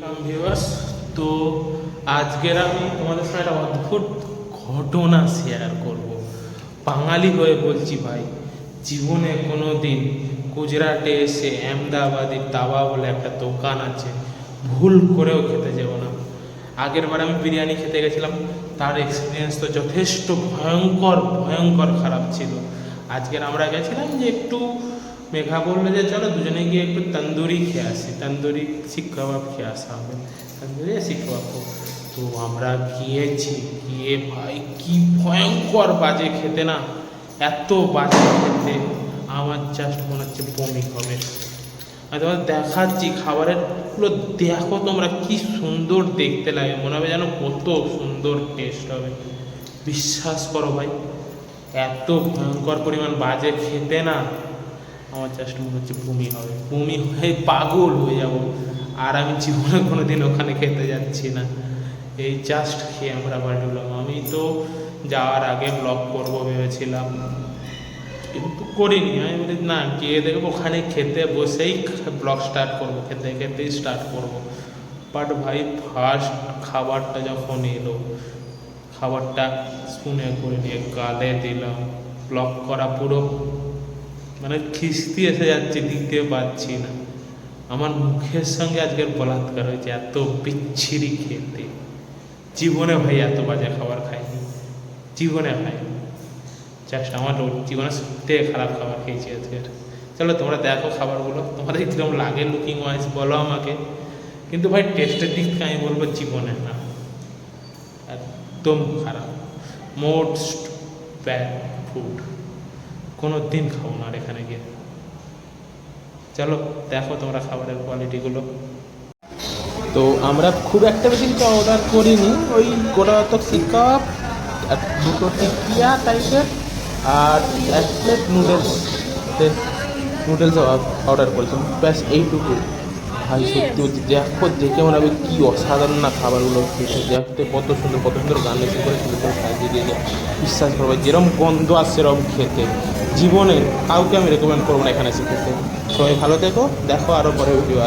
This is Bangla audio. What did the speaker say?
Welcome viewers. তো আজকের আমি তোমাদের সঙ্গে একটা অদ্ভুত ঘটনা শেয়ার করব। বাঙালি হয়ে বলছি ভাই, জীবনে কোনো দিন গুজরাটে এসে আহমেদাবাদি দাবা বলে একটা দোকান আছে, ভুল করেও খেতে যাব না। আগের বার আমি বিরিয়ানি খেতে গেছিলাম, তার এক্সপিরিয়েন্স তো যথেষ্ট ভয়ঙ্কর ভয়ঙ্কর খারাপ ছিল। আজকের আমরা গেছিলাম যে একটু মেঘা বললো যে চলো দুজনে গিয়ে একটু তন্দুরি খেয়ে আসি, তন্দুরি শিক কাবাব খেয়ে আসা হবে, তন্দুরি শিক কাবাব। তো আমরা গিয়েছি, গিয়ে ভাই কি ভয়ঙ্কর বাজে খেতে না, এত বাজে খেতে আমার জাস্ট মনে হচ্ছে বমি হবে। আমি তোমাদের দেখাচ্ছি খাবারেরগুলো, দেখো তোমরা কি সুন্দর দেখতে লাগে, মনে হবে যেন কত সুন্দর টেস্ট হবে। বিশ্বাস করো ভাই, এত ভয়ঙ্কর পরিমাণ বাজে খেতে না, আমার জাস্ট মনে হচ্ছে বমি হবে, বমি হয়ে পাগল হয়ে যাব। আর আমি জীবনে কোনো দিন ওখানে খেতে যাচ্ছি না। এই জাস্ট খেয়ে আমরা বাড়ি হলাম। আমি তো যাওয়ার আগে ব্লগ করবো ভেবেছিলাম, কিন্তু করিনি। আমি বলি না, গিয়ে দেখবো ওখানে খেতে বসেই ব্লগ স্টার্ট করবো, খেতে খেতেই স্টার্ট করবো। বাট ভাই ফার্স্ট খাবারটা যখন এলো, খাবারটা স্পুনে করে নিয়ে গালে দিলাম, ব্লগ করা পুরো মানে খিস্তি এসে যাচ্ছে, দিতে পারছি না। আমার মুখের সঙ্গে আজকের বলাৎকার হয়েছে, এত বিচ্ছিরি খেতে। জীবনে ভাই এত বাজে খাবার খাইনি, জীবনে খাইনি। জাস্ট আমার জীবনে সবথেকে খারাপ খাবার খেয়েছি আজকের। চলো তোমরা দেখো খাবারগুলো, তোমাদের কীরকম লাগে লুকিং ওয়াইজ বলো আমাকে। কিন্তু ভাই টেস্টের দিক থেকে আমি বলবো জীবনে না, একদম খারাপ, মোস্ট ব্যাড ফুড। কোনো দিন খাবো না আর এখানে গিয়ে। চলো দেখো তোমরা খাবারের কোয়ালিটিগুলো। তো আমরা খুব একটা বেশি কিছু অর্ডার করিনি, ওই গোটা তো শিক কাবাব, দুটো টিকিয়া টাইপের, আর এক প্লেট নুডলস, নুডলস অর্ডার করেছিলাম, ব্যাস এইটুকু। ভাই সত্যি দেখো, দেখে মনে হবে কী অসাধারণ না খাবারগুলো খেতে। দেখতে কত সুন্দর, কত সুন্দর গার্নিশিং করে সুন্দর করে সাজিয়ে দিয়ে যায়। বিশ্বাস করবো যেরকম গন্ধ আসছে সেরকম খেতে। জীবনে কাউকে আমি রেকমেন্ড করবো না এখানে এসে খেতে। সবাই ভালো থেকো, দেখো আরও পরে ভিডিও।